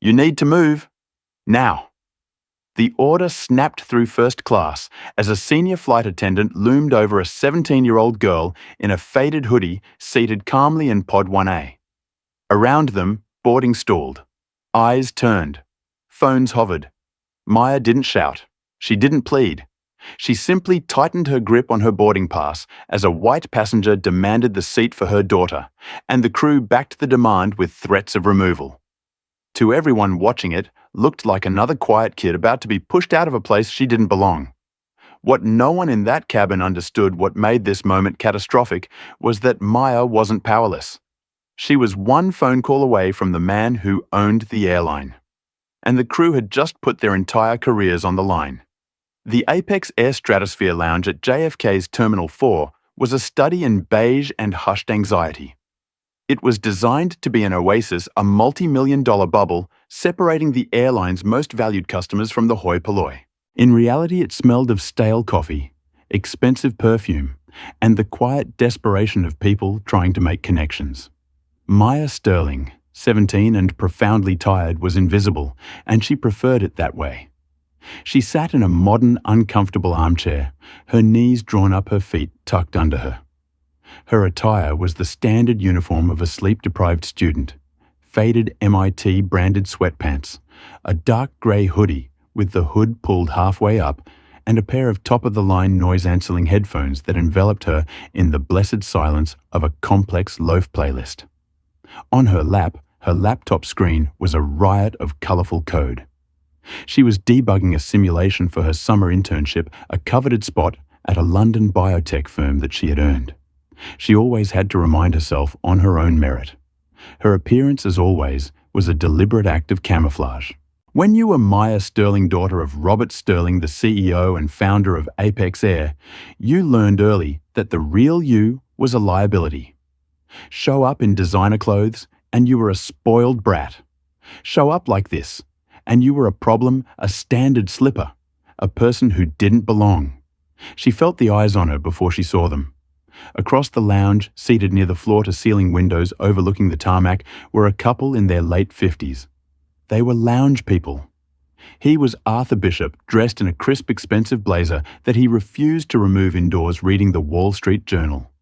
You need to move. Now. The order snapped through first class as a senior flight attendant loomed over a 17-year-old girl in a faded hoodie seated calmly in Pod 1A. Around them, boarding stalled. Eyes turned. Phones hovered. Maya didn't shout. She didn't plead. She simply tightened her grip on her boarding pass as a white passenger demanded the seat for her daughter, and the crew backed the demand with threats of removal. To everyone watching it, looked like another quiet kid about to be pushed out of a place she didn't belong. What no one in that cabin understood what made this moment catastrophic was that Maya wasn't powerless. She was one phone call away from the man who owned the airline. And the crew had just put their entire careers on the line. The Apex Air Stratosphere Lounge at JFK's Terminal 4 was a study in beige and hushed anxiety. It was designed to be an oasis, a multi-million-dollar bubble separating the airline's most valued customers from the hoi polloi. In reality, it smelled of stale coffee, expensive perfume, and the quiet desperation of people trying to make connections. Maya Sterling, 17 and profoundly tired, was invisible, and she preferred it that way. She sat in a modern, uncomfortable armchair, her knees drawn up, her feet tucked under her. Her attire was the standard uniform of a sleep-deprived student: faded MIT-branded sweatpants, a dark grey hoodie with the hood pulled halfway up, and a pair of top-of-the-line noise-cancelling headphones that enveloped her in the blessed silence of a complex loaf playlist. On her lap, her laptop screen was a riot of colourful code. She was debugging a simulation for her summer internship, a coveted spot at a London biotech firm that she had earned. She always had to remind herself on her own merit. Her appearance, as always, was a deliberate act of camouflage. When you were Maya Sterling, daughter of Robert Sterling, the CEO and founder of Apex Air, you learned early that the real you was a liability. Show up in designer clothes, and you were a spoiled brat. Show up like this, and you were a problem, a standard slipper, a person who didn't belong. She felt the eyes on her before she saw them. Across the lounge, seated near the floor-to-ceiling windows overlooking the tarmac, were a couple in their late 50s. They were lounge people. He was Arthur Bishop, dressed in a crisp, expensive blazer that he refused to remove indoors reading the Wall Street Journal.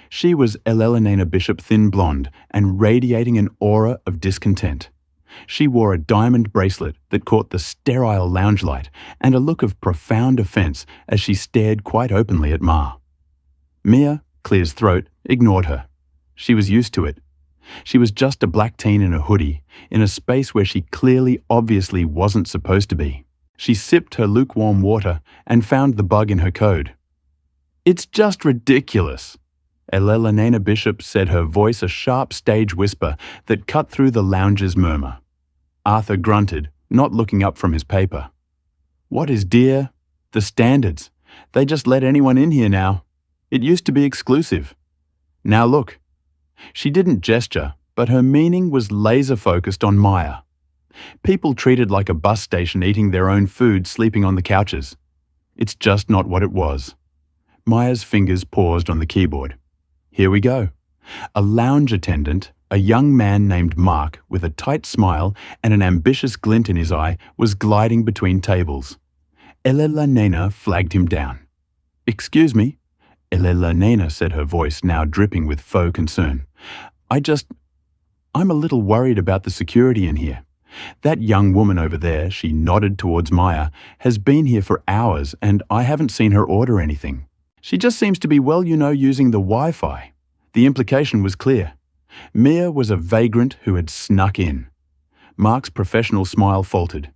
She was Elena Bishop, thin blonde and radiating an aura of discontent. She wore a diamond bracelet that caught the sterile lounge light and a look of profound offense as she stared quite openly at Ma. Mia, Clear's throat, ignored her. She was used to it. She was just a black teen in a hoodie, in a space where she clearly, obviously wasn't supposed to be. She sipped her lukewarm water and found the bug in her code. "It's just ridiculous," Elena Bishop said, her voice a sharp stage whisper that cut through the lounge's murmur. Arthur grunted, not looking up from his paper. "What is, dear? The standards. They just let anyone in here now. It used to be exclusive. Now look." She didn't gesture, but her meaning was laser-focused on Maya. People treated like a bus station, eating their own food, sleeping on the couches. It's just not what it was. Maya's fingers paused on the keyboard. Here we go. A lounge attendant, a young man named Mark, with a tight smile and an ambitious glint in his eye, was gliding between tables. Elena flagged him down. "Excuse me," Elena said, her voice now dripping with faux concern. I'm a little worried about the security in here. That young woman over there," she nodded towards Maya, "has been here for hours and I haven't seen her order anything. She just seems to be, using the Wi-Fi." The implication was clear. Mia was a vagrant who had snuck in. Mark's professional smile faltered.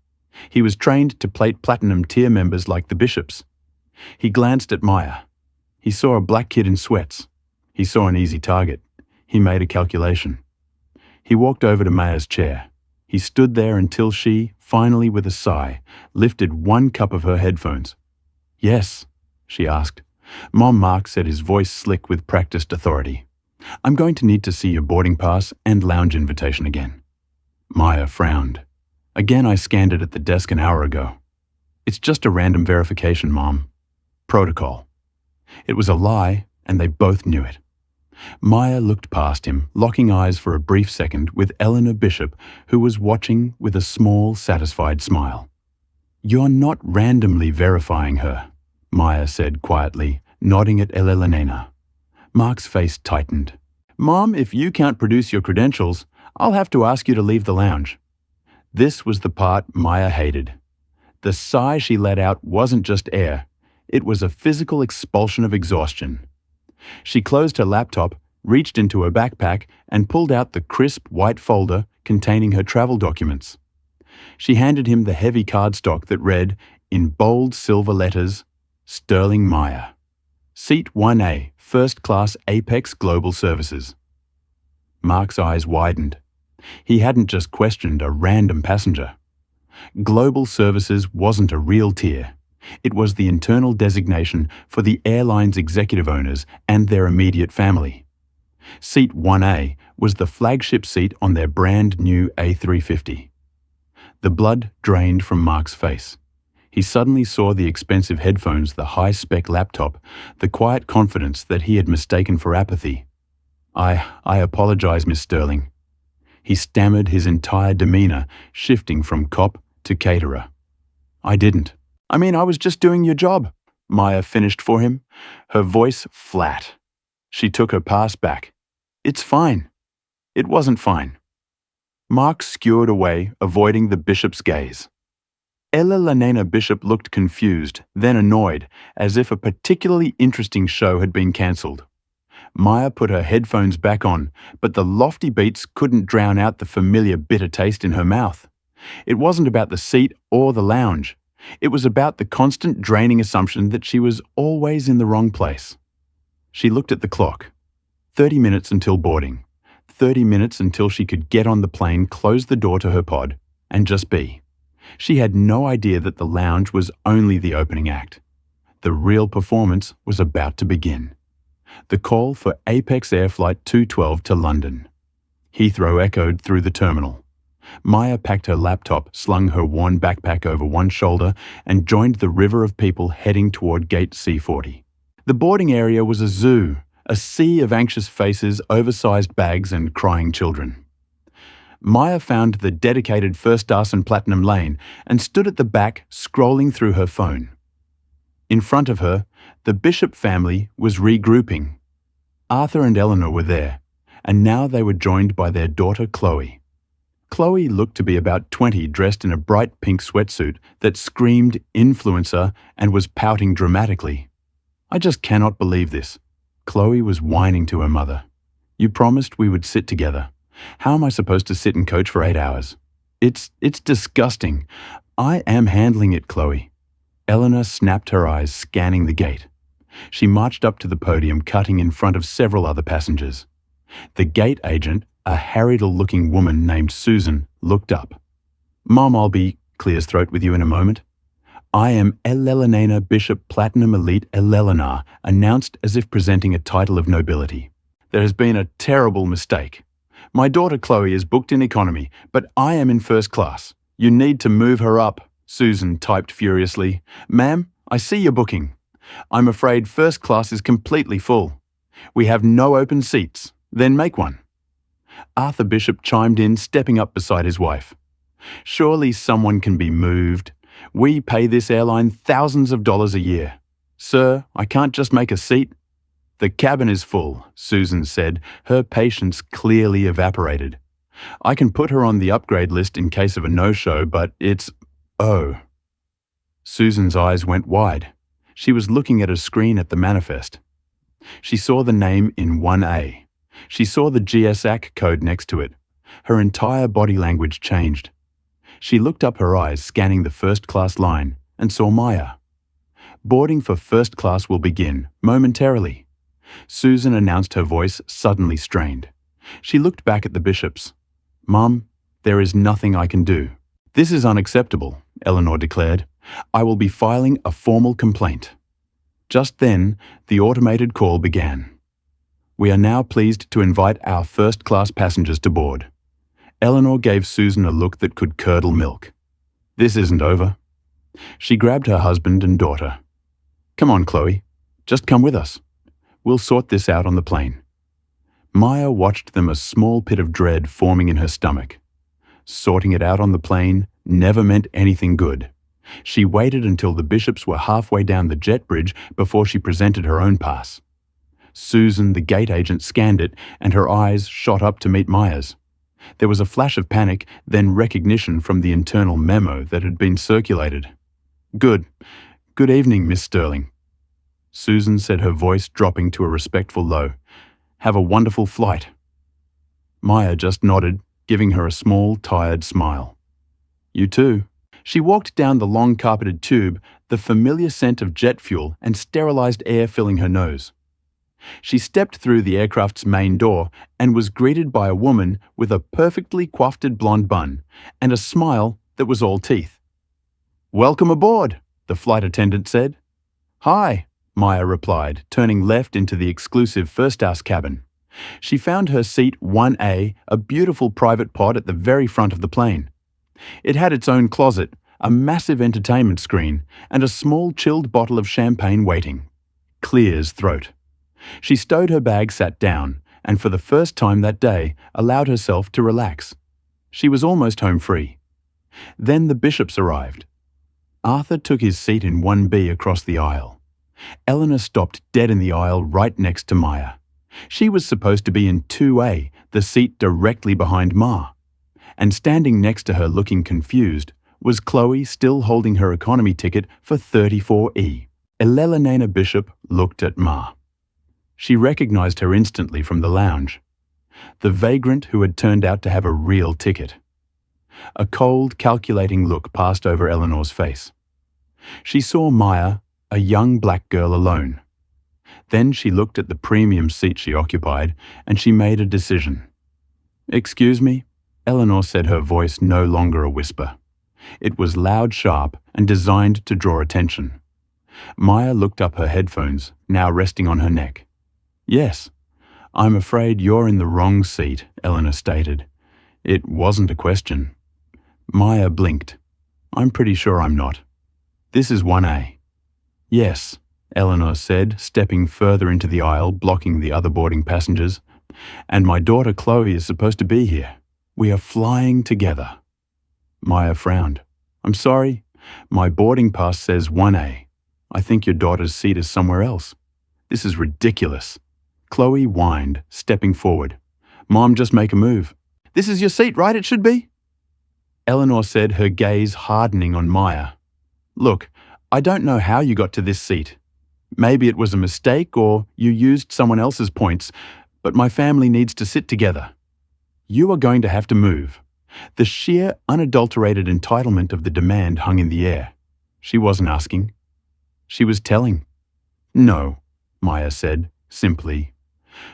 He was trained to plate platinum tier members like the Bishops. He glanced at Maya. He saw a black kid in sweats. He saw an easy target. He made a calculation. He walked over to Maya's chair. He stood there until she, finally with a sigh, lifted one cup of her headphones. "Yes?" she asked. Mom, Mark said, his voice slick with practiced authority. "I'm going to need to see your boarding pass and lounge invitation again." Maya frowned. "Again, I scanned it at the desk an hour ago. It's just a random verification, Mom. Protocol." It was a lie, and they both knew it. Maya looked past him, locking eyes for a brief second with Eleanor Bishop, who was watching with a small, satisfied smile. "You're not randomly verifying her," Maya said quietly, nodding at Elena. Mark's face tightened. "Mom, if you can't produce your credentials, I'll have to ask you to leave the lounge." This was the part Maya hated. The sigh she let out wasn't just air. It was a physical expulsion of exhaustion. She closed her laptop, reached into her backpack, and pulled out the crisp white folder containing her travel documents. She handed him the heavy cardstock that read, in bold silver letters, Sterling Maya. Seat 1A, First Class Apex Global Services. Mark's eyes widened. He hadn't just questioned a random passenger. Global Services wasn't a real tier. It was the internal designation for the airline's executive owners and their immediate family. Seat 1A was the flagship seat on their brand new A350. The blood drained from Mark's face. He suddenly saw the expensive headphones, the high-spec laptop, the quiet confidence that he had mistaken for apathy. I apologize, Miss Sterling." He stammered, his entire demeanor shifting from cop to caterer. "I didn't. I was just doing your job," Maya finished for him, her voice flat. She took her pass back. "It's fine." It wasn't fine. Mark skewered away, avoiding the bishop's gaze. Elena Bishop looked confused, then annoyed, as if a particularly interesting show had been cancelled. Maya put her headphones back on, but the lofty beats couldn't drown out the familiar bitter taste in her mouth. It wasn't about the seat or the lounge. It was about the constant draining assumption that she was always in the wrong place. She looked at the clock. 30 minutes until boarding. 30 minutes until she could get on the plane, close the door to her pod, and just be. She had no idea that the lounge was only the opening act. The real performance was about to begin. The call for Apex Air Flight 212 to London. Heathrow echoed through the terminal. Maya packed her laptop, slung her worn backpack over one shoulder, and joined the river of people heading toward Gate C40. The boarding area was a zoo, a sea of anxious faces, oversized bags, and crying children. Maya found the dedicated first-class and platinum lane and stood at the back, scrolling through her phone. In front of her, the Bishop family was regrouping. Arthur and Eleanor were there, and now they were joined by their daughter Chloe. Chloe looked to be about 20, dressed in a bright pink sweatsuit that screamed influencer and was pouting dramatically. "I just cannot believe this." Chloe was whining to her mother. "You promised we would sit together. How am I supposed to sit and coach for 8 hours? It's disgusting. I am handling it, Chloe." Eleanor snapped her eyes, scanning the gate. She marched up to the podium, cutting in front of several other passengers. The gate agent, a harried-looking woman named Susan, looked up. "Mom, I'll be clears throat with you in a moment." "I am Elena Bishop Platinum Elite Eleanor," announced as if presenting a title of nobility. "There has been a terrible mistake. My daughter Chloe is booked in economy, but I am in first class. You need to move her up," Susan typed furiously. "Ma'am, I see your booking. I'm afraid first class is completely full. We have no open seats. Then make one." Arthur Bishop chimed in, stepping up beside his wife. "Surely someone can be moved. We pay this airline thousands of dollars a year. Sir, I can't just make a seat." "The cabin is full," Susan said, her patience clearly evaporated. "I can put her on the upgrade list in case of a no-show, but it's... oh." Susan's eyes went wide. She was looking at a screen at the manifest. She saw the name in 1A. She saw the GSAC code next to it. Her entire body language changed. She looked up her eyes, scanning the first-class line, and saw Maya. "Boarding for first class will begin, momentarily." Susan announced, her voice suddenly strained. She looked back at the Bishops. "Mum, there is nothing I can do." "This is unacceptable," Eleanor declared. "I will be filing a formal complaint." Just then, the automated call began. "We are now pleased to invite our first-class passengers to board." Eleanor gave Susan a look that could curdle milk. "This isn't over." She grabbed her husband and daughter. "Come on, Chloe. Just come with us. We'll sort this out on the plane." Maya watched them, a small pit of dread forming in her stomach. Sorting it out on the plane never meant anything good. She waited until the bishops were halfway down the jet bridge before she presented her own pass. Susan, the gate agent, scanned it, and her eyes shot up to meet Maya's. There was a flash of panic, then recognition from the internal memo that had been circulated. Good evening, Miss Sterling," Susan said, her voice dropping to a respectful low. "Have a wonderful flight." Maya just nodded, giving her a small, tired smile. "You too." She walked down the long carpeted tube, the familiar scent of jet fuel and sterilized air filling her nose. She stepped through the aircraft's main door and was greeted by a woman with a perfectly coiffed blonde bun and a smile that was all teeth. "Welcome aboard," the flight attendant said. "Hi," Maya replied, turning left into the exclusive first-class cabin. She found her seat 1A, a beautiful private pod at the very front of the plane. It had its own closet, a massive entertainment screen, and a small chilled bottle of champagne waiting. Clear as throat. She stowed her bag, sat down, and for the first time that day allowed herself to relax. She was almost home free. Then the bishops arrived. Arthur took his seat in 1B across the aisle. Eleanor stopped dead in the aisle right next to Maya. She was supposed to be in 2A, the seat directly behind Ma. And standing next to her looking confused was Chloe, still holding her economy ticket for 34E. Elelena Bishop looked at Ma. She recognized her instantly from the lounge. The vagrant who had turned out to have a real ticket. A cold, calculating look passed over Eleanor's face. She saw Maya, a young black girl, alone. Then she looked at the premium seat she occupied, and she made a decision. "Excuse me?" Eleanor said, her voice no longer a whisper. It was loud, sharp, and designed to draw attention. Maya looked up, her headphones now resting on her neck. "Yes, I'm afraid you're in the wrong seat," Eleanor stated. It wasn't a question. Maya blinked. "I'm pretty sure I'm not. This is 1A. "Yes," Eleanor said, stepping further into the aisle, blocking the other boarding passengers. "And my daughter Chloe is supposed to be here. We are flying together." Maya frowned. "I'm sorry. My boarding pass says 1A. I think your daughter's seat is somewhere else. This is ridiculous." Chloe whined, stepping forward. "Mom, just make a move." "This is your seat, right? It should be." Eleanor said, her gaze hardening on Maya. "Look, I don't know how you got to this seat. Maybe it was a mistake or you used someone else's points, but my family needs to sit together. You are going to have to move." The sheer, unadulterated entitlement of the demand hung in the air. She wasn't asking. She was telling. "No," Maya said, simply.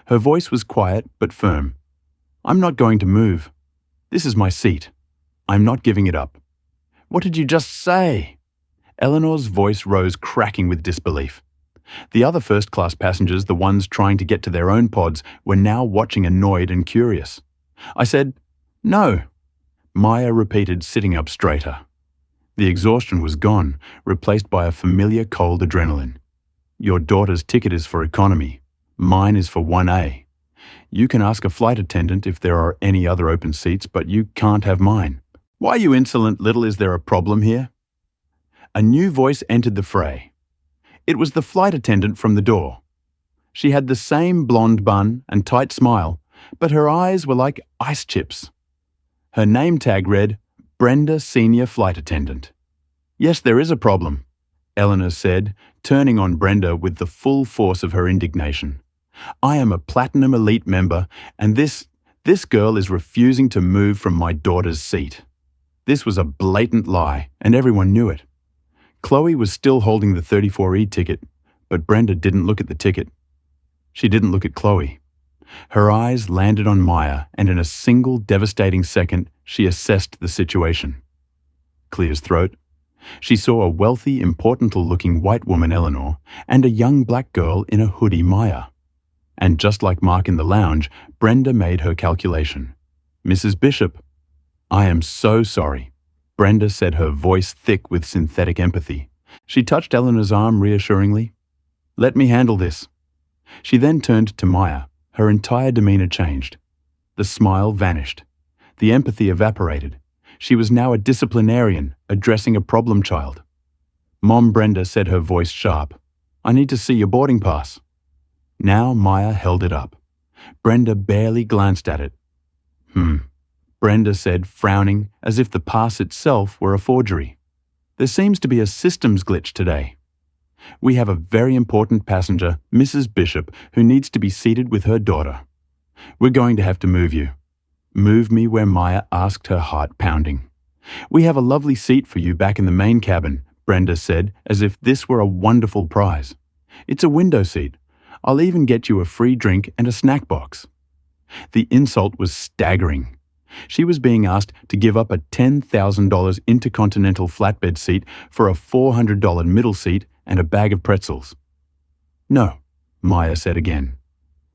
Her voice was quiet but firm. "I'm not going to move. This is my seat. I'm not giving it up." "What did you just say?" Eleanor's voice rose, cracking with disbelief. The other first-class passengers, the ones trying to get to their own pods, were now watching, annoyed and curious. "I said, no," Maya repeated, sitting up straighter. The exhaustion was gone, replaced by a familiar cold adrenaline. "Your daughter's ticket is for economy. Mine is for 1A. You can ask a flight attendant if there are any other open seats, but you can't have mine." "Why, you insolent little, is there a problem here?" A new voice entered the fray. It was the flight attendant from the door. She had the same blonde bun and tight smile, but her eyes were like ice chips. Her name tag read, "Brenda, Senior Flight Attendant." "Yes, there is a problem," Eleanor said, turning on Brenda with the full force of her indignation. "I am a Platinum Elite member, and this girl is refusing to move from my daughter's seat." This was a blatant lie, and everyone knew it. Chloe was still holding the 34E ticket, but Brenda didn't look at the ticket. She didn't look at Chloe. Her eyes landed on Maya, and in a single devastating second, she assessed the situation. Clear as throat. She saw a wealthy, important-looking white woman, Eleanor, and a young black girl in a hoodie, Maya. And just like Mark in the lounge, Brenda made her calculation. "Mrs. Bishop." "I am so sorry," Brenda said, her voice thick with synthetic empathy. She touched Eleanor's arm reassuringly. "Let me handle this." She then turned to Maya, Her entire demeanor changed. The smile vanished. The empathy evaporated. She was now a disciplinarian addressing a problem child. Mom Brenda said, her voice sharp, "I need to see your boarding pass." Now Maya held it up. Brenda barely glanced at it. Brenda said, frowning as if the pass itself were a forgery. "There seems to be a systems glitch today. We have a very important passenger, Mrs. Bishop, who needs to be seated with her daughter. We're going to have to move you." "Move me where?" Maya asked, her heart pounding. "We have a lovely seat for you back in the main cabin," Brenda said, as if this were a wonderful prize. "It's a window seat. I'll even get you a free drink and a snack box." The insult was staggering. She was being asked to give up a $10,000 intercontinental flatbed seat for a $400 middle seat and a bag of pretzels. "No," Maya said again.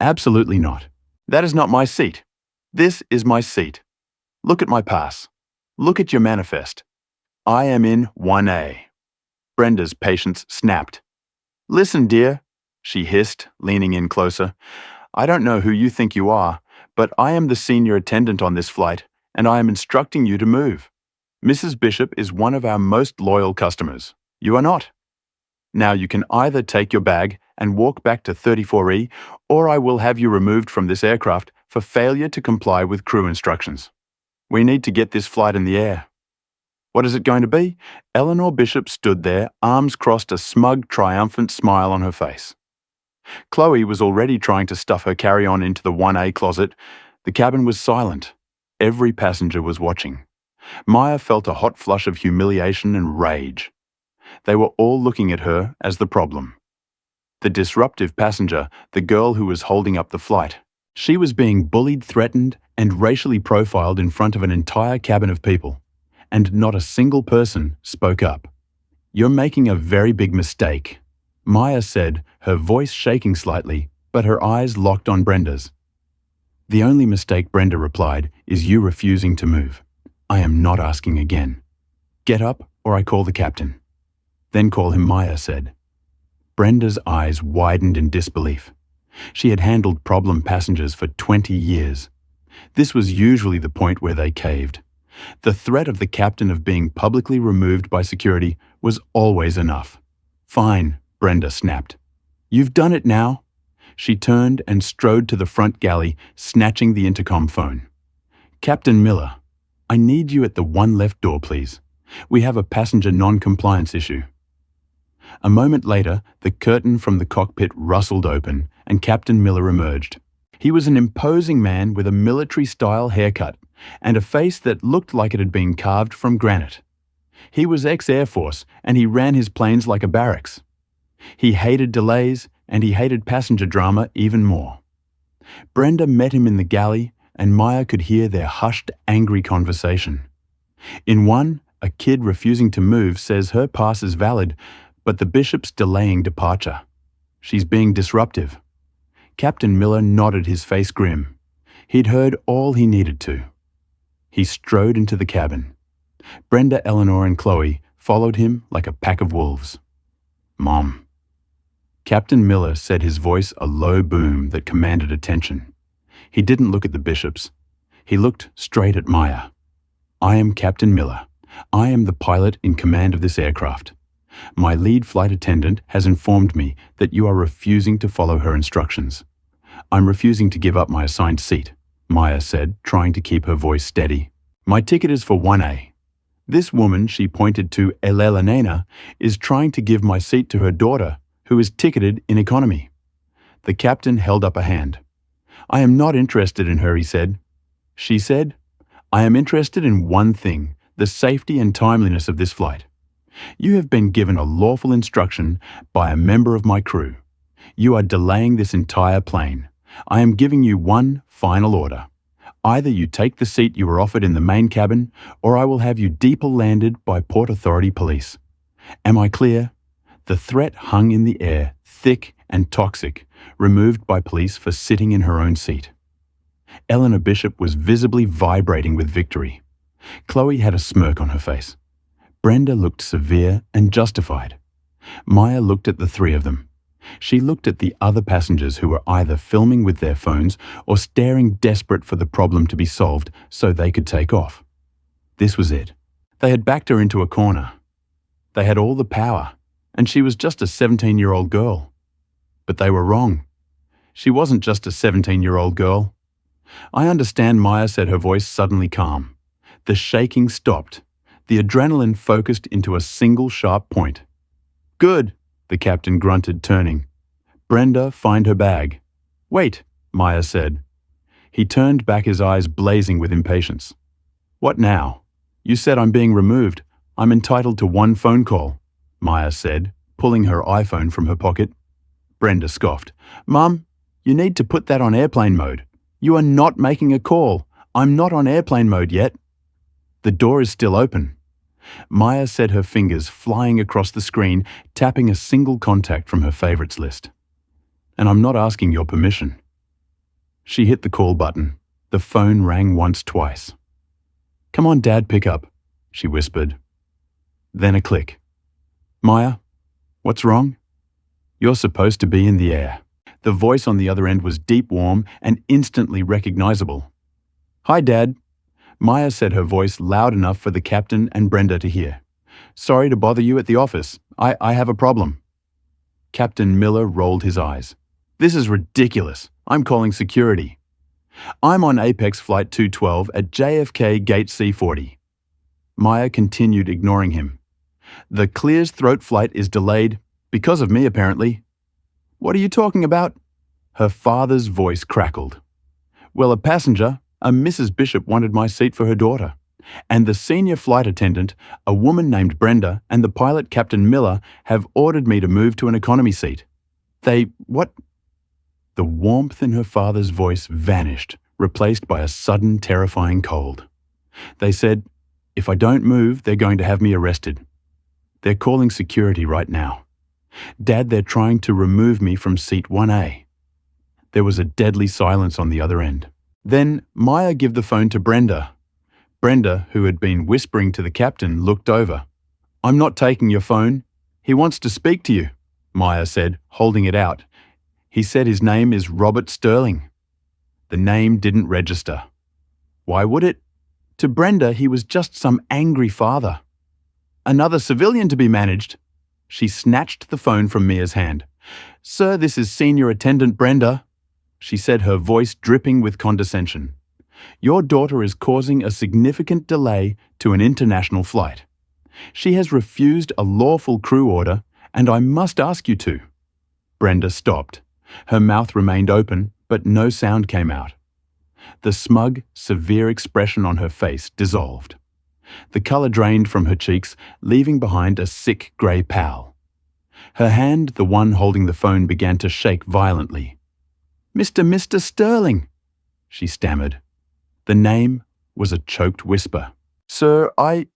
"Absolutely not. That is not my seat. This is my seat. Look at my pass. Look at your manifest. I am in 1A. Brenda's patience snapped. "Listen, dear," she hissed, leaning in closer. "I don't know who you think you are, but I am the senior attendant on this flight, and I am instructing you to move. Mrs. Bishop is one of our most loyal customers. You are not. Now you can either take your bag and walk back to 34E, or I will have you removed from this aircraft for failure to comply with crew instructions. We need to get this flight in the air." "What is it going to be?" Eleanor Bishop stood there, arms crossed, a smug, triumphant smile on her face. Chloe was already trying to stuff her carry-on into the 1A closet. The cabin was silent. Every passenger was watching. Maya felt a hot flush of humiliation and rage. They were all looking at her as the problem. The disruptive passenger, the girl who was holding up the flight. She was being bullied, threatened, and racially profiled in front of an entire cabin of people. And not a single person spoke up. "You're making a very big mistake," Maya said, her voice shaking slightly, but her eyes locked on Brenda's. "The only mistake," Brenda replied, "is you refusing to move. I am not asking again. Get up or I call the captain." "Then call him," Maya said. Brenda's eyes widened in disbelief. She had handled problem passengers for 20 years. This was usually the point where they caved. The threat of the captain of being publicly removed by security was always enough. "Fine," Brenda snapped. "You've done it now." She turned and strode to the front galley, snatching the intercom phone. "Captain Miller, I need you at the one left door, please. We have a passenger non-compliance issue." A moment later, the curtain from the cockpit rustled open, and Captain Miller emerged. He was an imposing man with a military-style haircut and a face that looked like it had been carved from granite. He was ex-Air Force, and he ran his planes like a barracks. He hated delays, and he hated passenger drama even more. Brenda met him in the galley, and Maya could hear their hushed, angry conversation. In one, a kid refusing to move says her pass is valid, but the bishop's delaying departure. She's being disruptive. Captain Miller nodded, his face grim. He'd heard all he needed to. He strode into the cabin. Brenda, Eleanor, and Chloe followed him like a pack of wolves. "Mom." Captain Miller said, his voice a low boom that commanded attention. He didn't look at the bishops. He looked straight at Maya. "I am Captain Miller. I am the pilot in command of this aircraft. My lead flight attendant has informed me that you are refusing to follow her instructions. I'm refusing to give up my assigned seat," Maya said, trying to keep her voice steady. "My ticket is for 1A. This woman," she pointed to Elena, "is trying to give my seat to her daughter, who is ticketed in economy." The captain held up a hand. "I am not interested in her," he said. She said, "I am interested in one thing, the safety and timeliness of this flight. You have been given a lawful instruction by a member of my crew. You are delaying this entire plane. I am giving you one final order. Either you take the seat you were offered in the main cabin, or I will have you depot landed by Port Authority police. Am I clear?" The threat hung in the air, thick and toxic, removed by police for sitting in her own seat. Eleanor Bishop was visibly vibrating with victory. Chloe had a smirk on her face. Brenda looked severe and justified. Maya looked at the three of them. She looked at the other passengers who were either filming with their phones or staring desperate for the problem to be solved so they could take off. This was it. They had backed her into a corner. They had all the power, and she was just a 17-year-old girl. But they were wrong. She wasn't just a 17-year-old girl. I understand, Maya said, her voice suddenly calm. The shaking stopped. The adrenaline focused into a single sharp point. Good, the captain grunted, turning. Brenda, find her bag. Wait, Maya said. He turned back, his eyes blazing with impatience. What now? You said I'm being removed. I'm entitled to one phone call, Maya said, pulling her iPhone from her pocket. Brenda scoffed. Mum, you need to put that on airplane mode. You are not making a call. I'm not on airplane mode yet. The door is still open. Maya said, her fingers flying across the screen, tapping a single contact from her favorites list. And I'm not asking your permission. She hit the call button. The phone rang once, twice. Come on, Dad, pick up, she whispered. Then a click. Maya, what's wrong? You're supposed to be in the air. The voice on the other end was deep, warm, and instantly recognizable. Hi, Dad. Maya said, her voice loud enough for the captain and Brenda to hear. Sorry to bother you at the office. I have a problem. Captain Miller rolled his eyes. This is ridiculous. I'm calling security. I'm on Apex Flight 212 at JFK Gate C40. Maya continued, ignoring him. The Clear's throat flight is delayed, because of me apparently. What are you talking about? Her father's voice crackled. Well, a passenger, a Mrs. Bishop, wanted my seat for her daughter. And the senior flight attendant, a woman named Brenda, and the pilot, Captain Miller, have ordered me to move to an economy seat. What? The warmth in her father's voice vanished, replaced by a sudden, terrifying cold. They said, if I don't move, they're going to have me arrested. They're calling security right now. Dad, they're trying to remove me from seat 1A. There was a deadly silence on the other end. Then Maya gave the phone to Brenda. Brenda, who had been whispering to the captain, looked over. I'm not taking your phone. He wants to speak to you, Maya said, holding it out. He said his name is Robert Sterling. The name didn't register. Why would it? To Brenda, he was just some angry father. Another civilian to be managed. She snatched the phone from Mia's hand. Sir, this is Senior Attendant Brenda, she said, her voice dripping with condescension. Your daughter is causing a significant delay to an international flight. She has refused a lawful crew order, and I must ask you to. Brenda stopped. Her mouth remained open, but no sound came out. The smug, severe expression on her face dissolved. The colour drained from her cheeks, leaving behind a sick grey pall. Her hand, the one holding the phone, began to shake violently. Mr. Sterling, she stammered. The name was a choked whisper. Sir, I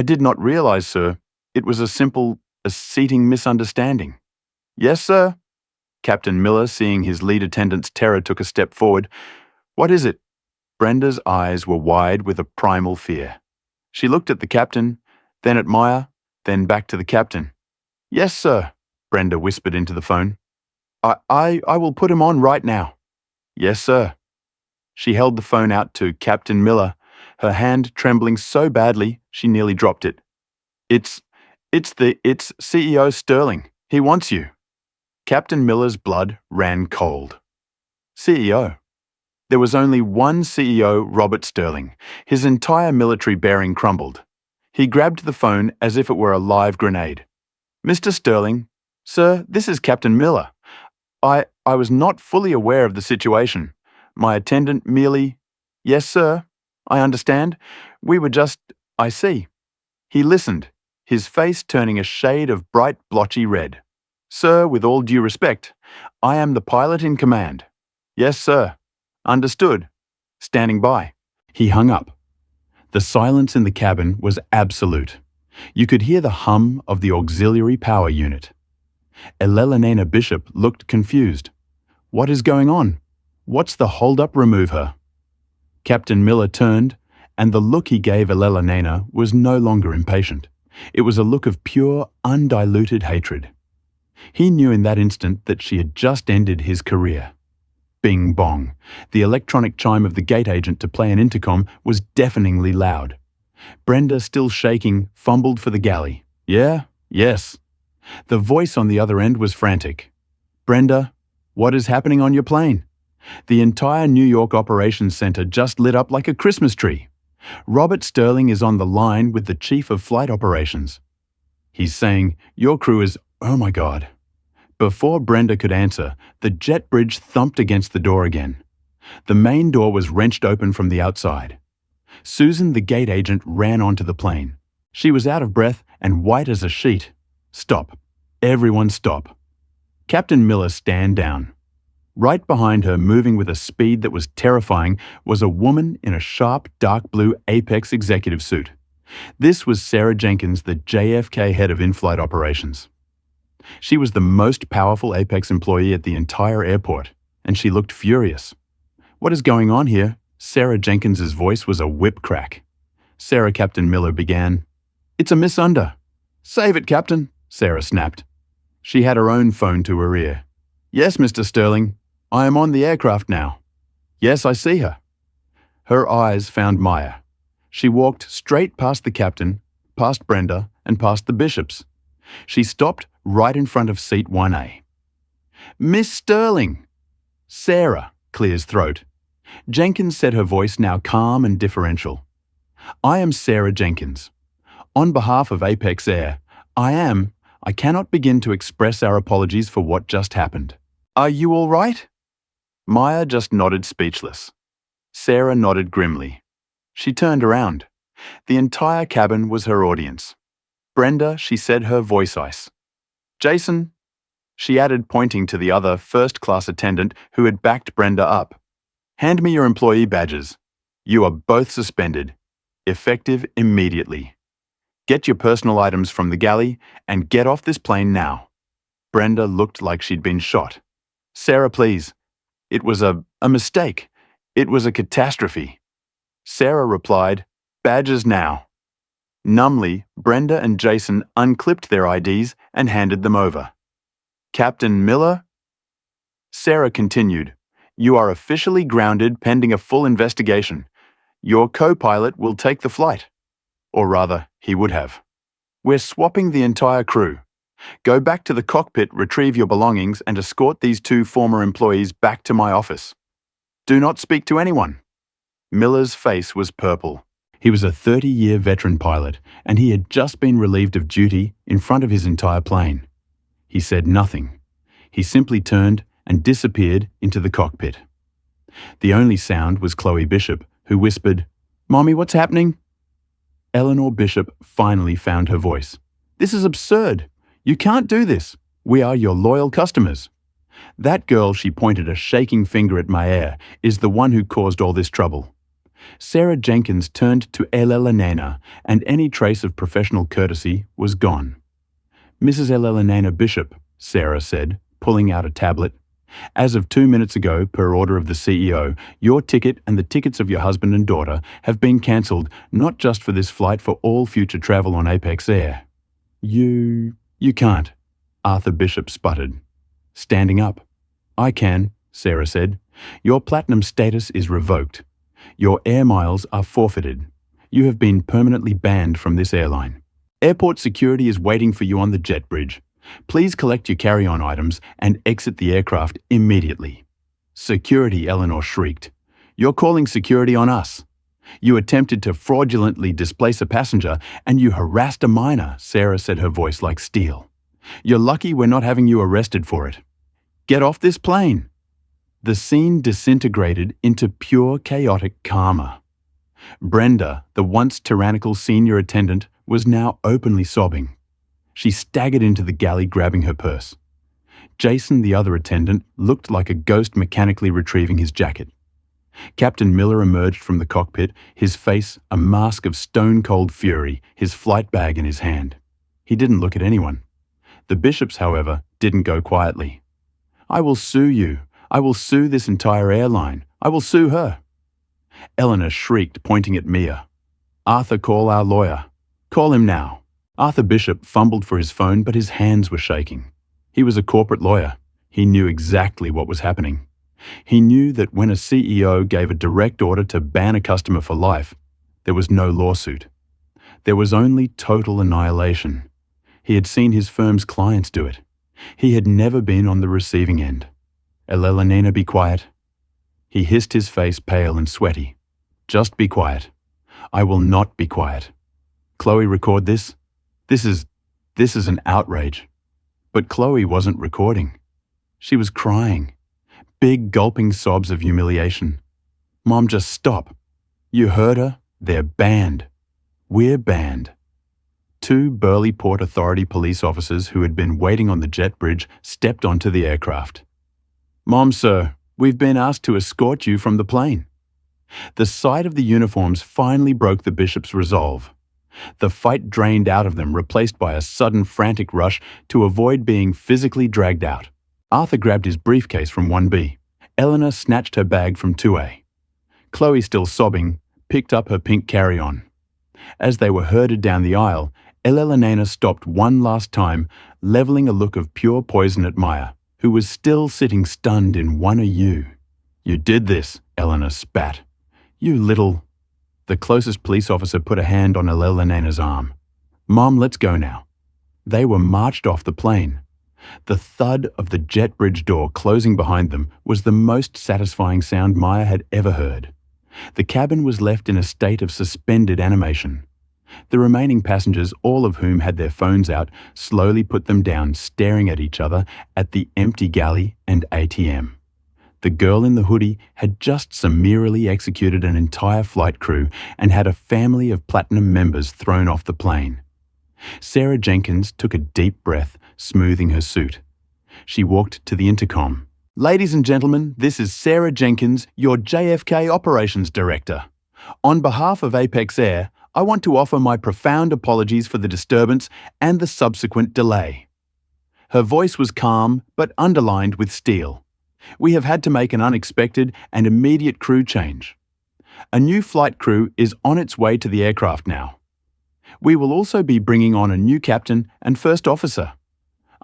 did not realize, sir. It was a seating misunderstanding. Yes, sir. Captain Miller, seeing his lead attendant's terror, took a step forward. What is it? Brenda's eyes were wide with a primal fear. She looked at the captain, then at Maya, then back to the captain. Yes, sir, Brenda whispered into the phone. I will put him on right now. Yes, sir. She held the phone out to Captain Miller, her hand trembling so badly she nearly dropped it. It's CEO Sterling. He wants you. Captain Miller's blood ran cold. CEO. There was only one CEO, Robert Sterling. His entire military bearing crumbled. He grabbed the phone as if it were a live grenade. Mr. Sterling, sir, this is Captain Miller. I was not fully aware of the situation. My attendant merely... Yes, sir, I understand. We were just... I see. He listened, his face turning a shade of bright blotchy red. Sir, with all due respect, I am the pilot in command. Yes, sir. Understood. Standing by. He hung up. The silence in the cabin was absolute. You could hear the hum of the auxiliary power unit. Elena Bishop looked confused. What is going on? What's the hold-up? Remove her. Captain Miller turned, and the look he gave Elena was no longer impatient. It was a look of pure, undiluted hatred. He knew in that instant that she had just ended his career. Bing bong. The electronic chime of the gate agent to play an intercom was deafeningly loud. Brenda, still shaking, fumbled for the galley. Yeah? Yes. The voice on the other end was frantic. Brenda, what is happening on your plane? The entire New York operations center just lit up like a Christmas tree. Robert Sterling is on the line with the chief of flight operations. He's saying, your crew is, oh my God. Before Brenda could answer, the jet bridge thumped against the door again. The main door was wrenched open from the outside. Susan, the gate agent, ran onto the plane. She was out of breath and white as a sheet. Stop. Everyone stop. Captain Miller, stand down. Right behind her, moving with a speed that was terrifying, was a woman in a sharp, dark blue Apex executive suit. This was Sarah Jenkins, the JFK head of in-flight operations. She was the most powerful Apex employee at the entire airport, and she looked furious. What is going on here? Sarah Jenkins's voice was a whip crack. Sarah, Captain Miller began. It's a misunder. Save it, Captain, Sarah snapped. She had her own phone to her ear. Yes, Mr. Sterling. I am on the aircraft now. Yes, I see her. Her eyes found Maya. She walked straight past the captain, past Brenda, and past the bishops. She stopped right in front of seat 1A. Miss Sterling! Sarah, clears throat. Jenkins said, her voice now calm and deferential. I am Sarah Jenkins. On behalf of Apex Air, I cannot begin to express our apologies for what just happened. Are you all right? Maya just nodded, speechless. Sarah nodded grimly. She turned around. The entire cabin was her audience. Brenda, she said, her voice ice. Jason, she added, pointing to the other first-class attendant who had backed Brenda up. Hand me your employee badges. You are both suspended. Effective immediately. Get your personal items from the galley and get off this plane now. Brenda looked like she'd been shot. Sarah, please. It was a mistake. It was a catastrophe. Sarah replied, badges now. Numbly, Brenda and Jason unclipped their IDs and handed them over. Captain Miller? Sarah continued, you are officially grounded pending a full investigation. Your co-pilot will take the flight. Or rather, he would have. We're swapping the entire crew. Go back to the cockpit, retrieve your belongings, and escort these two former employees back to my office. Do not speak to anyone. Miller's face was purple. He was a 30-year veteran pilot, and he had just been relieved of duty in front of his entire plane. He said nothing. He simply turned and disappeared into the cockpit. The only sound was Chloe Bishop, who whispered, Mommy, what's happening? Eleanor Bishop finally found her voice. This is absurd. You can't do this. We are your loyal customers. That girl, she pointed a shaking finger at Maya, is the one who caused all this trouble. Sarah Jenkins turned to Elena, and any trace of professional courtesy was gone. Mrs. Elena Bishop, Sarah said, pulling out a tablet. As of 2 minutes ago, per order of the CEO, your ticket and the tickets of your husband and daughter have been cancelled, not just for this flight, for all future travel on Apex Air. You can't, Arthur Bishop sputtered. Standing up. I can, Sarah said. Your platinum status is revoked. Your air miles are forfeited. You have been permanently banned from this airline. Airport security is waiting for you on the jet bridge. Please collect your carry-on items and exit the aircraft immediately. Security, Eleanor shrieked. You're calling security on us. You attempted to fraudulently displace a passenger and you harassed a minor, Sarah said, her voice like steel. You're lucky we're not having you arrested for it. Get off this plane. The scene disintegrated into pure chaotic karma. Brenda, the once tyrannical senior attendant, was now openly sobbing. She staggered into the galley, grabbing her purse. Jason, the other attendant, looked like a ghost mechanically retrieving his jacket. Captain Miller emerged from the cockpit, his face a mask of stone-cold fury, his flight bag in his hand. He didn't look at anyone. The bishops, however, didn't go quietly. I will sue you. I will sue this entire airline. I will sue her. Eleanor shrieked, pointing at Mia. Arthur, call our lawyer. Call him now. Arthur Bishop fumbled for his phone, but his hands were shaking. He was a corporate lawyer. He knew exactly what was happening. He knew that when a CEO gave a direct order to ban a customer for life, there was no lawsuit. There was only total annihilation. He had seen his firm's clients do it. He had never been on the receiving end. Elena, be quiet. He hissed, his face pale and sweaty. Just be quiet. I will not be quiet. Chloe, record this. This is an outrage. But Chloe wasn't recording. She was crying. Big gulping sobs of humiliation. Mom, just stop. You heard her? They're banned. We're banned. Two burly Port Authority police officers who had been waiting on the jet bridge stepped onto the aircraft. Mom, sir, we've been asked to escort you from the plane. The sight of the uniforms finally broke the bishop's resolve. The fight drained out of them, replaced by a sudden frantic rush to avoid being physically dragged out. Arthur grabbed his briefcase from 1B. Eleanor snatched her bag from 2A. Chloe, still sobbing, picked up her pink carry-on. As they were herded down the aisle, Elena stopped one last time, leveling a look of pure poison at Maya, who was still sitting stunned in 1U. You did this, Eleanor spat. You little... The closest police officer put a hand on Elena's arm. Mom, let's go now. They were marched off the plane. The thud of the jet bridge door closing behind them was the most satisfying sound Maya had ever heard. The cabin was left in a state of suspended animation. The remaining passengers, all of whom had their phones out, slowly put them down, staring at each other at the empty galley and ATM. The girl in the hoodie had just summarily executed an entire flight crew and had a family of platinum members thrown off the plane. Sarah Jenkins took a deep breath, smoothing her suit. She walked to the intercom. Ladies and gentlemen, this is Sarah Jenkins, your JFK Operations Director. On behalf of Apex Air, I want to offer my profound apologies for the disturbance and the subsequent delay. Her voice was calm, but underlined with steel. We have had to make an unexpected and immediate crew change. A new flight crew is on its way to the aircraft now. We will also be bringing on a new captain and first officer.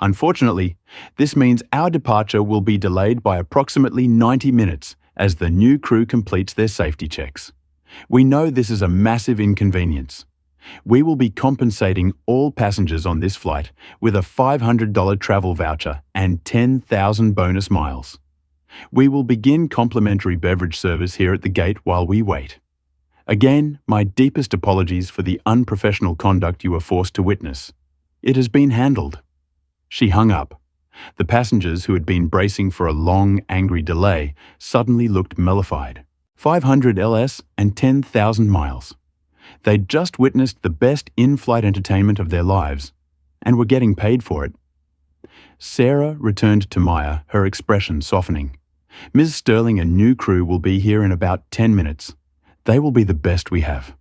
Unfortunately, this means our departure will be delayed by approximately 90 minutes as the new crew completes their safety checks. We know this is a massive inconvenience. We will be compensating all passengers on this flight with a $500 travel voucher and 10,000 bonus miles. We will begin complimentary beverage service here at the gate while we wait. Again, my deepest apologies for the unprofessional conduct you were forced to witness. It has been handled. She hung up. The passengers, who had been bracing for a long, angry delay, suddenly looked mollified. 500 LS and 10,000 miles. They'd just witnessed the best in-flight entertainment of their lives, and were getting paid for it. Sarah returned to Maya, her expression softening. Ms. Sterling and new crew will be here in about 10 minutes. They will be the best we have.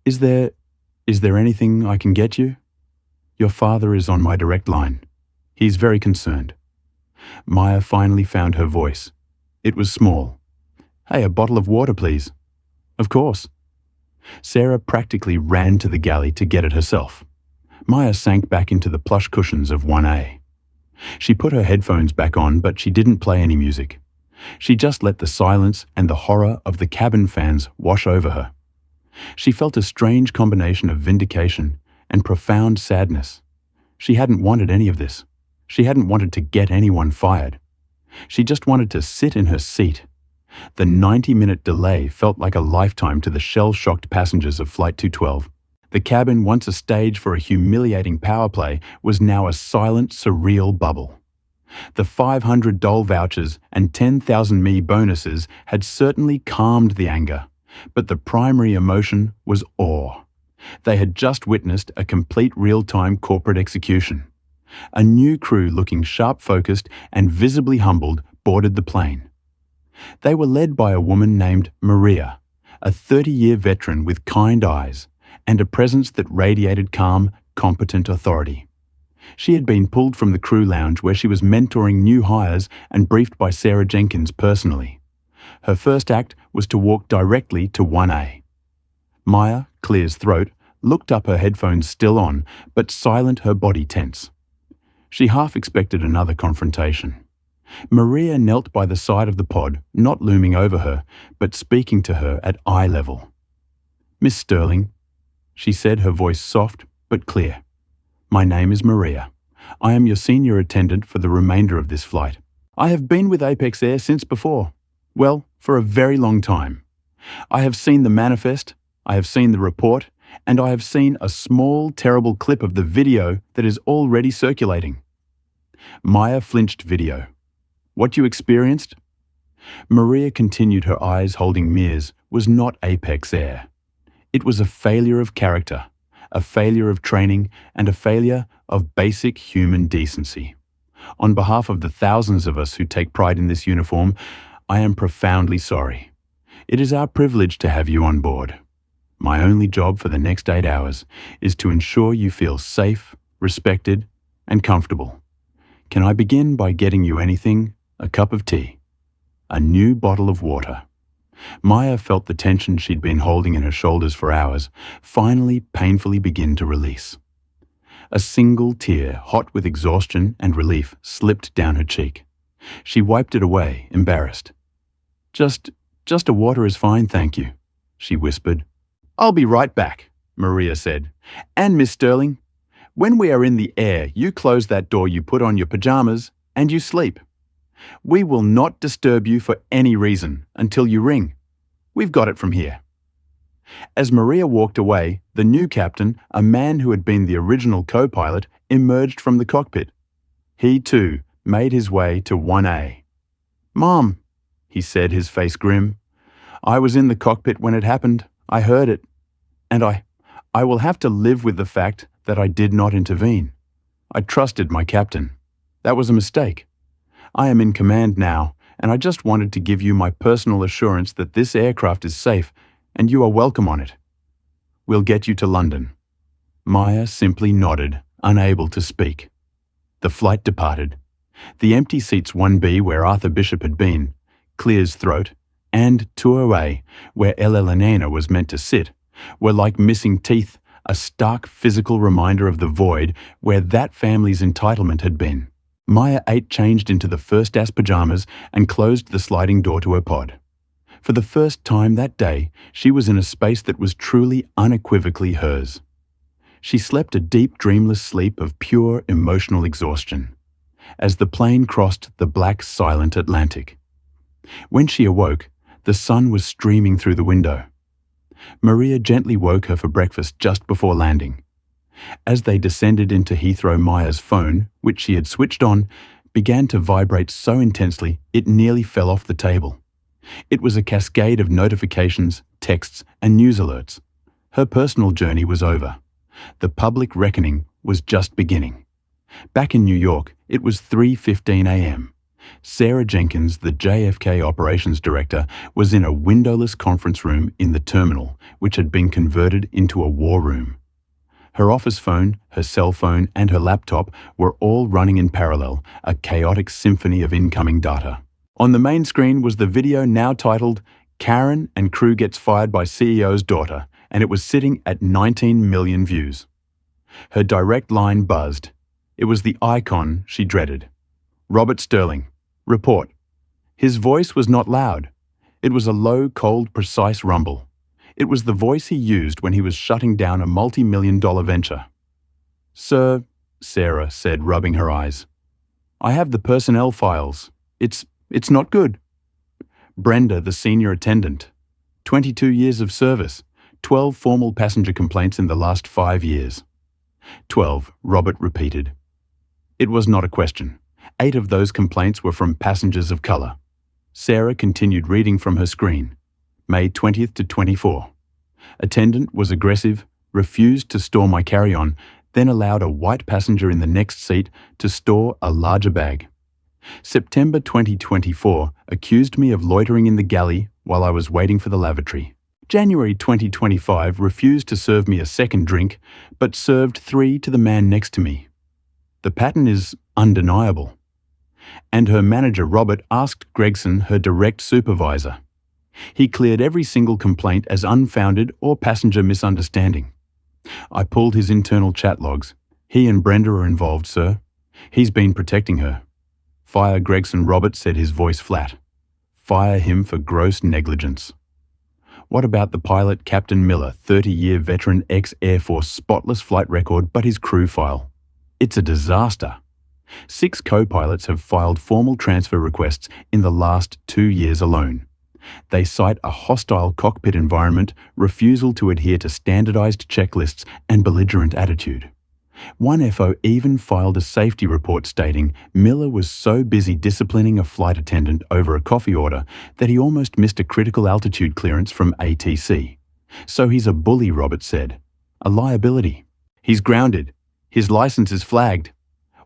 Is there anything I can get you? Your father is on my direct line. He's very concerned. Maya finally found her voice. It was small. Hey, a bottle of water, please. Of course. Sarah practically ran to the galley to get it herself. Maya sank back into the plush cushions of 1A. She put her headphones back on, but she didn't play any music. She just let the silence and the horror of the cabin fans wash over her. She felt a strange combination of vindication and profound sadness. She hadn't wanted any of this. She hadn't wanted to get anyone fired. She just wanted to sit in her seat. The 90-minute delay felt like a lifetime to the shell-shocked passengers of Flight 212. The cabin, once a stage for a humiliating power play, was now a silent, surreal bubble. The $500 vouchers and 10,000 Me bonuses had certainly calmed the anger, but the primary emotion was awe. They had just witnessed a complete real-time corporate execution. A new crew, looking sharp-focused and visibly humbled, boarded the plane. They were led by a woman named Maria, a 30-year veteran with kind eyes, and a presence that radiated calm, competent authority. She had been pulled from the crew lounge where she was mentoring new hires and briefed by Sarah Jenkins personally. Her first act was to walk directly to 1A. Maya, clear as throat, looked up, her headphones still on, but silent, her body tense. She half expected another confrontation. Maria knelt by the side of the pod, not looming over her, but speaking to her at eye level. "Miss Sterling," she said, her voice soft but clear. "My name is Maria. I am your senior attendant for the remainder of this flight. I have been with Apex Air since before. Well, for a very long time. I have seen the manifest, I have seen the report, and I have seen a small, terrible clip of the video that is already circulating." Maya flinched video. "What you experienced?" Maria continued, her eyes holding mirrors, "was not Apex Air. It was a failure of character, a failure of training, and a failure of basic human decency. On behalf of the thousands of us who take pride in this uniform, I am profoundly sorry. It is our privilege to have you on board. My only job for the next 8 hours is to ensure you feel safe, respected, and comfortable. Can I begin by getting you anything? A cup of tea? A new bottle of water?" Maya felt the tension she'd been holding in her shoulders for hours finally painfully begin to release. A single tear, hot with exhaustion and relief, slipped down her cheek. She wiped it away, embarrassed. Just a water is fine, thank you," she whispered. "I'll be right back," Maria said. "And Miss Sterling, when we are in the air, you close that door, you put on your pajamas, and you sleep. We will not disturb you for any reason until you ring. We've got it from here." As Maria walked away, the new captain, a man who had been the original co-pilot, emerged from the cockpit. He, too, made his way to 1A. "Mom," he said, his face grim. "I was in the cockpit when it happened. I heard it. And I will have to live with the fact that I did not intervene. I trusted my captain. That was a mistake. I am in command now, and I just wanted to give you my personal assurance that this aircraft is safe, and you are welcome on it. We'll get you to London." Maya simply nodded, unable to speak. The flight departed. The empty seats 1B, where Arthur Bishop had been, Clear's throat, and 208, where Ella Lenena was meant to sit, were like missing teeth, a stark physical reminder of the void where that family's entitlement had been. Maya changed into the first-class pajamas and closed the sliding door to her pod. For the first time that day, she was in a space that was truly, unequivocally hers. She slept a deep, dreamless sleep of pure emotional exhaustion as the plane crossed the black, silent Atlantic. When she awoke, the sun was streaming through the window. Maria gently woke her for breakfast just before landing. As they descended into Heathrow, Maya's phone, which she had switched on, began to vibrate so intensely it nearly fell off the table. It was a cascade of notifications, texts, and news alerts. Her personal journey was over. The public reckoning was just beginning. Back in New York, it was 3:15 a.m. Sarah Jenkins, the JFK operations director, was in a windowless conference room in the terminal, which had been converted into a war room. Her office phone, her cell phone, and her laptop were all running in parallel, a chaotic symphony of incoming data. On the main screen was the video now titled, "Karen and Crew Gets Fired by CEO's Daughter," and it was sitting at 19 million views. Her direct line buzzed. It was the icon she dreaded. "Robert Sterling. Report." His voice was not loud. It was a low, cold, precise rumble. It was the voice he used when he was shutting down a multi-million-dollar venture. "Sir," Sarah said, rubbing her eyes, "I have the personnel files. It's not good." Brenda, the senior attendant. 22 years of service. 12 formal passenger complaints in the last 5 years. 12, Robert repeated. It was not a question. 8 of those complaints were from passengers of colour. Sarah continued reading from her screen. May 20th to 24. Attendant was aggressive, refused to store my carry-on, then allowed a white passenger in the next seat to store a larger bag. September 2024 accused me of loitering in the galley while I was waiting for the lavatory. January 2025 refused to serve me a second drink, but served 3 to the man next to me. The pattern is undeniable. And her manager Robert asked Gregson, her direct supervisor. He cleared every single complaint as unfounded or passenger misunderstanding. I pulled his internal chat logs. He and Brenda are involved, sir. He's been protecting her. Fire Gregson Roberts, said, his voice flat. Fire him for gross negligence. What about the pilot, Captain Miller, 30-year veteran ex-Air Force, spotless flight record, but his crew file? It's a disaster. 6 co-pilots have filed formal transfer requests in the last 2 years alone. They cite a hostile cockpit environment, refusal to adhere to standardized checklists, and belligerent attitude. One FO even filed a safety report stating Miller was so busy disciplining a flight attendant over a coffee order that he almost missed a critical altitude clearance from ATC. So he's a bully, Roberts said. A liability. He's grounded. His license is flagged.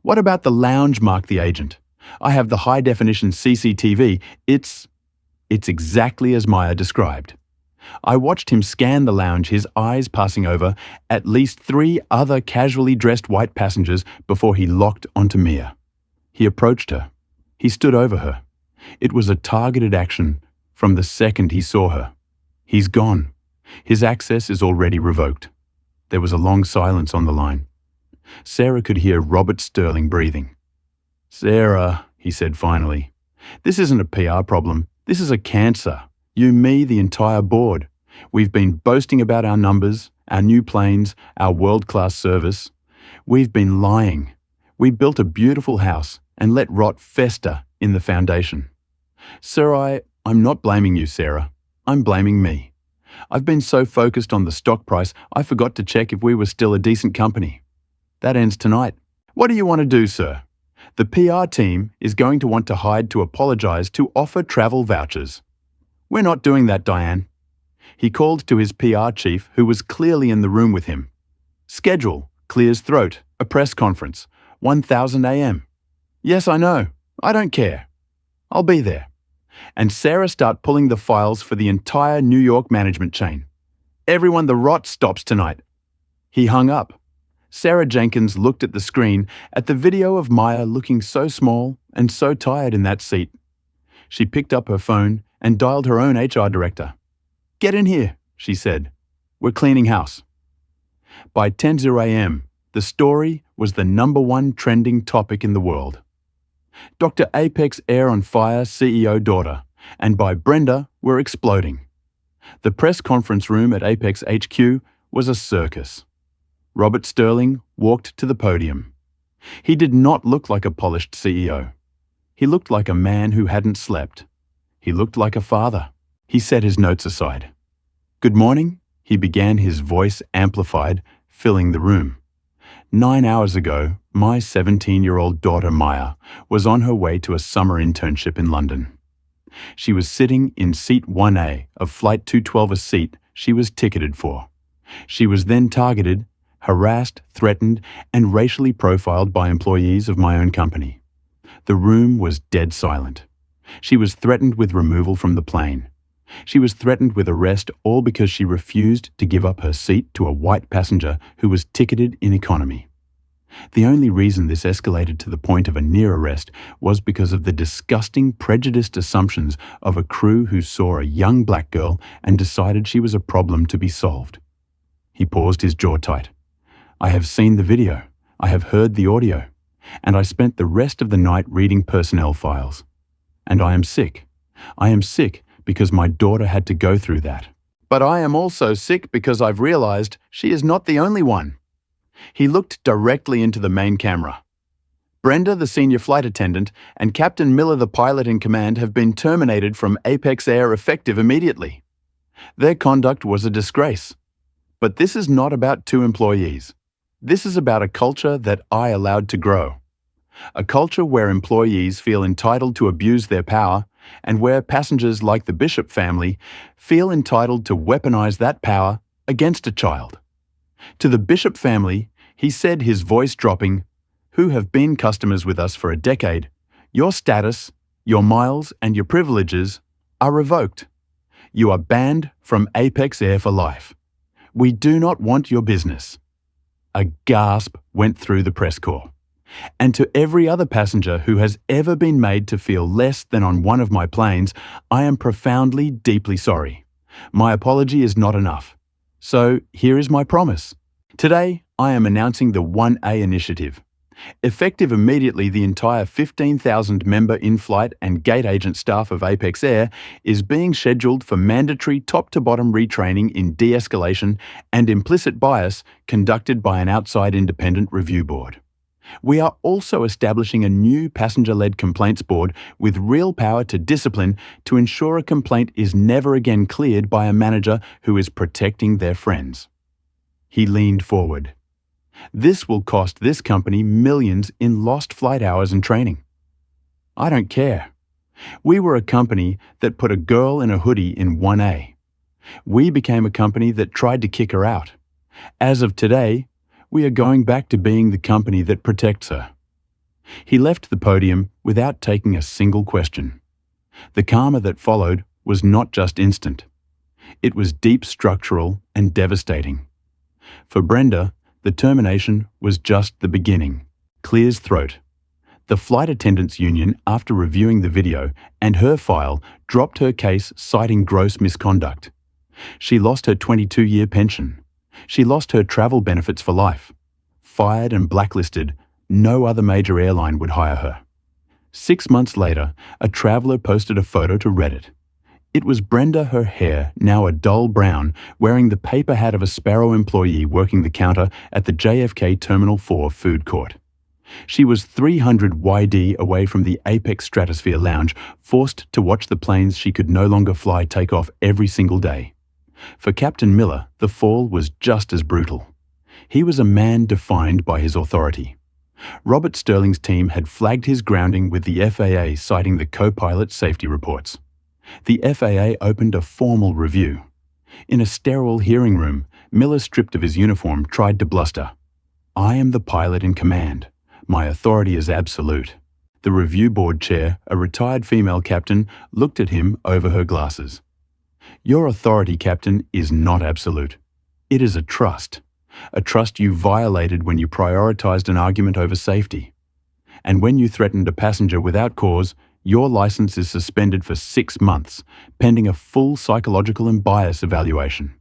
What about the lounge, marked the agent. I have the high-definition CCTV. It's exactly as Maya described. I watched him scan the lounge, his eyes passing over at least 3 other casually dressed white passengers before he locked onto Mia. He approached her. He stood over her. It was a targeted action from the second he saw her. He's gone. His access is already revoked. There was a long silence on the line. Sarah could hear Robert Sterling breathing. Sarah, he said finally, this isn't a PR problem. This is a cancer. You, me, the entire board. We've been boasting about our numbers, our new planes, our world-class service. We've been lying. We built a beautiful house and let rot fester in the foundation. Sir, I'm not blaming you, Sarah. I'm blaming me. I've been so focused on the stock price, I forgot to check if we were still a decent company. That ends tonight. What do you want to do, sir? The PR team is going to want to hide to apologize, to offer travel vouchers. We're not doing that, Diane. He called to his PR chief, who was clearly in the room with him. Schedule, clears throat, a press conference, 1000 AM. Yes, I know. I don't care. I'll be there. And Sarah start pulling the files for the entire New York management chain. Everyone, the rot stops tonight. He hung up. Sarah Jenkins looked at the screen, at the video of Maya looking so small and so tired in that seat. She picked up her phone and dialed her own HR director. Get in here, she said. We're cleaning house. By 10:00 AM, the story was the #1 trending topic in the world. Dr. Apex Air on Fire CEO daughter, and by Brenda were exploding. The press conference room at Apex HQ was a circus. Robert Sterling walked to the podium. He did not look like a polished CEO. He looked like a man who hadn't slept. He looked like a father. He set his notes aside. Good morning, he began, his voice amplified, filling the room. 9 hours ago, my 17-year-old daughter Maya was on her way to a summer internship in London. She was sitting in seat 1A of Flight 212, a seat she was ticketed for. She was then targeted, harassed, threatened, and racially profiled by employees of my own company. The room was dead silent. She was threatened with removal from the plane. She was threatened with arrest, all because she refused to give up her seat to a white passenger who was ticketed in economy. The only reason this escalated to the point of a near arrest was because of the disgusting, prejudiced assumptions of a crew who saw a young black girl and decided she was a problem to be solved. He paused, his jaw tight. I have seen the video. I have heard the audio. And I spent the rest of the night reading personnel files. And I am sick. I am sick because my daughter had to go through that. But I am also sick because I've realized she is not the only one. He looked directly into the main camera. Brenda, the senior flight attendant, and Captain Miller, the pilot in command, have been terminated from Apex Air effective immediately. Their conduct was a disgrace. But this is not about 2 employees. This is about a culture that I allowed to grow. A culture where employees feel entitled to abuse their power, and where passengers like the Bishop family feel entitled to weaponize that power against a child. To the Bishop family, he said, his voice dropping, who have been customers with us for a decade, your status, your miles, and your privileges are revoked. You are banned from Apex Air for life. We do not want your business. A gasp went through the press corps. And to every other passenger who has ever been made to feel less than on one of my planes, I am profoundly, deeply sorry. My apology is not enough. So here is my promise. Today, I am announcing the 1A initiative. Effective immediately, the entire 15,000-member in-flight and gate agent staff of Apex Air is being scheduled for mandatory top-to-bottom retraining in de-escalation and implicit bias conducted by an outside independent review board. We are also establishing a new passenger-led complaints board with real power to discipline to ensure a complaint is never again cleared by a manager who is protecting their friends. He leaned forward. This will cost this company millions in lost flight hours and training. I don't care. We were a company that put a girl in a hoodie in 1A. We became a company that tried to kick her out. As of today, we are going back to being the company that protects her. He left the podium without taking a single question. The karma that followed was not just instant. It was deep structural and devastating. For Brenda, the termination was just the beginning. Clear's throat. The flight attendants union, after reviewing the video and her file, dropped her case citing gross misconduct. She lost her 22-year pension. She lost her travel benefits for life. Fired and blacklisted, no other major airline would hire her. 6 months later, a traveler posted a photo to Reddit. It was Brenda, her hair, now a dull brown, wearing the paper hat of a Sparrow employee working the counter at the JFK Terminal 4 food court. She was 300 YD away from the Apex Stratosphere Lounge, forced to watch the planes she could no longer fly take off every single day. For Captain Miller, the fall was just as brutal. He was a man defined by his authority. Robert Sterling's team had flagged his grounding with the FAA, citing the co-pilot safety reports. The FAA opened a formal review. In a sterile hearing room, Miller, stripped of his uniform, tried to bluster. "I am the pilot in command. My authority is absolute." The review board chair, a retired female captain, looked at him over her glasses. "Your authority, Captain, is not absolute. It is a trust you violated when you prioritized an argument over safety. And when you threatened a passenger without cause, your license is suspended for 6 months, pending a full psychological and bias evaluation."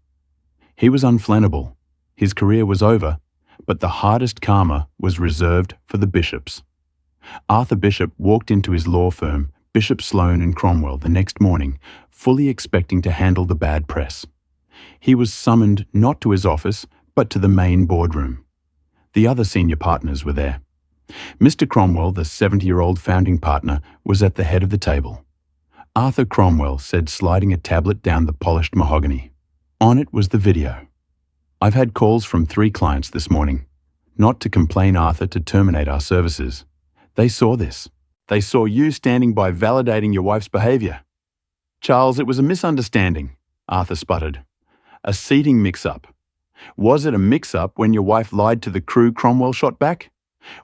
He was unflammable. His career was over, but the hardest karma was reserved for the Bishops. Arthur Bishop walked into his law firm, Bishop Sloan and Cromwell, the next morning, fully expecting to handle the bad press. He was summoned not to his office, but to the main boardroom. The other senior partners were there. Mr. Cromwell, the 70-year-old founding partner, was at the head of the table. Arthur Cromwell said, sliding a tablet down the polished mahogany. On it was the video. "I've had calls from 3 clients this morning, not to complain Arthur to terminate our services. They saw this. They saw you standing by validating your wife's behavior." "Charles, it was a misunderstanding," Arthur sputtered. "A seating mix-up. Was it a mix-up when your wife lied to the crew Cromwell shot back?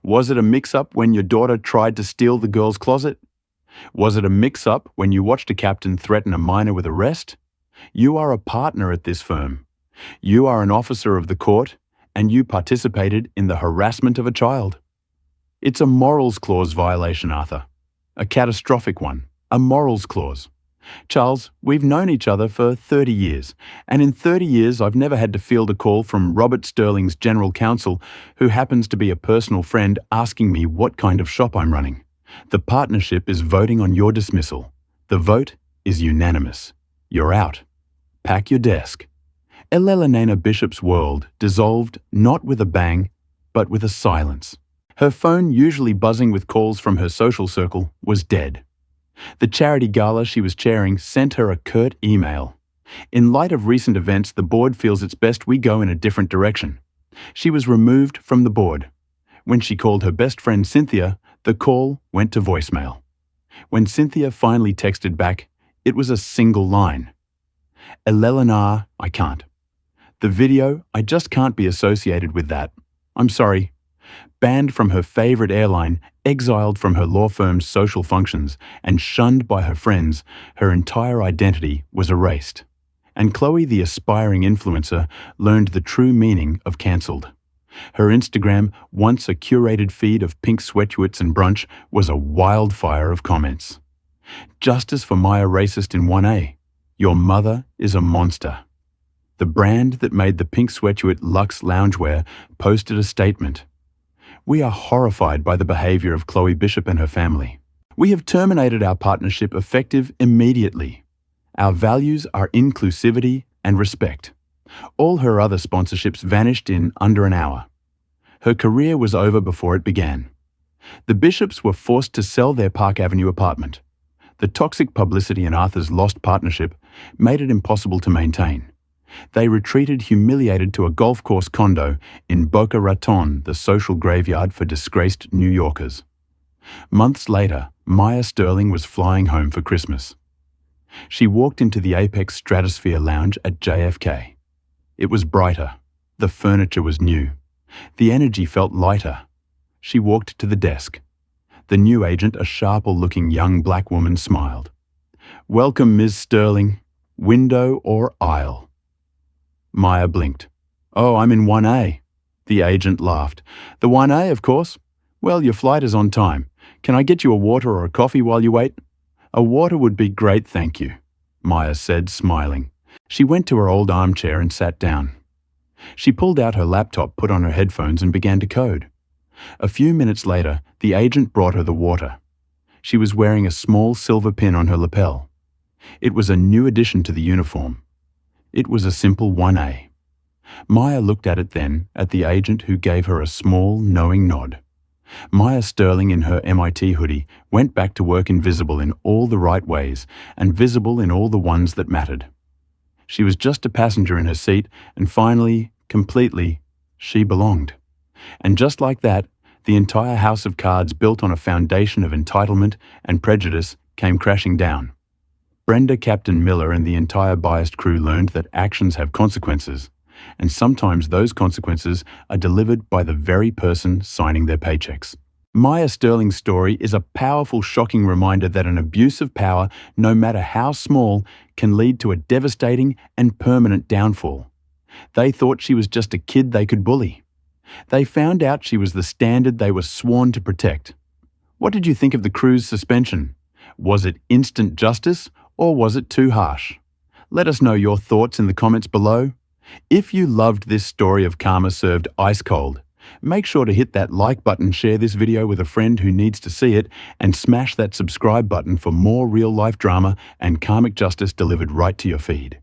Was it a mix-up when your daughter tried to steal the girl's closet? Was it a mix-up when you watched a captain threaten a minor with arrest? You are a partner at this firm. You are an officer of the court, and you participated in the harassment of a child. It's a morals clause violation, Arthur. A catastrophic one. A morals clause. Charles, we've known each other for 30 years, and in 30 years I've never had to field a call from Robert Sterling's general counsel, who happens to be a personal friend, asking me what kind of shop I'm running. The partnership is voting on your dismissal. The vote is unanimous. You're out. Pack your desk." Elelenena Bishop's world dissolved not with a bang, but with a silence. Her phone, usually buzzing with calls from her social circle, was dead. The charity gala she was chairing sent her a curt email. "In light of recent events, the board feels it's best we go in a different direction." She was removed from the board. When she called her best friend Cynthia, the call went to voicemail. When Cynthia finally texted back, it was a single line. "Elelena, I can't. The video, I just can't be associated with that. I'm sorry." Banned from her favorite airline, exiled from her law firm's social functions, and shunned by her friends, her entire identity was erased. And Chloe, the aspiring influencer, learned the true meaning of cancelled. Her Instagram, once a curated feed of pink sweatshirts and brunch, was a wildfire of comments. "Justice for Maya Racist in 1A. Your mother is a monster." The brand that made the pink sweatshirt luxe loungewear posted a statement. We are horrified by the behavior of Chloe Bishop and her family. We have terminated our partnership effective immediately. Our values are inclusivity and respect. All her other sponsorships vanished in under an hour. Her career was over before it began. The Bishops were forced to sell their Park Avenue apartment. The toxic publicity in Arthur's lost partnership made it impossible to maintain. They retreated humiliated to a golf course condo in Boca Raton, the social graveyard for disgraced New Yorkers. Months later, Maya Sterling was flying home for Christmas. She walked into the Apex Stratosphere Lounge at JFK. It was brighter. The furniture was new. The energy felt lighter. She walked to the desk. The new agent, a sharper-looking young black woman, smiled. "Welcome, Ms. Sterling. Window or aisle?" Maya blinked. "Oh, I'm in 1A. The agent laughed. "The 1A, of course. Well, your flight is on time. Can I get you a water or a coffee while you wait?" "A water would be great, thank you," Maya said, smiling. She went to her old armchair and sat down. She pulled out her laptop, put on her headphones, and began to code. A few minutes later, the agent brought her the water. She was wearing a small silver pin on her lapel. It was a new addition to the uniform. It was a simple 1A. Maya looked at it then, at the agent, who gave her a small, knowing nod. Maya Sterling, in her MIT hoodie, went back to work invisible in all the right ways and visible in all the ones that mattered. She was just a passenger in her seat, and finally, completely, she belonged. And just like that, the entire house of cards built on a foundation of entitlement and prejudice came crashing down. Brenda Captain Miller and the entire biased crew learned that actions have consequences, and sometimes those consequences are delivered by the very person signing their paychecks. Maya Sterling's story is a powerful, shocking reminder that an abuse of power, no matter how small, can lead to a devastating and permanent downfall. They thought she was just a kid they could bully. They found out she was the standard they were sworn to protect. What did you think of the crew's suspension? Was it instant justice, or was it too harsh? Let us know your thoughts in the comments below. If you loved this story of karma served ice cold, make sure to hit that like button, share this video with a friend who needs to see it, and smash that subscribe button for more real-life drama and karmic justice delivered right to your feed.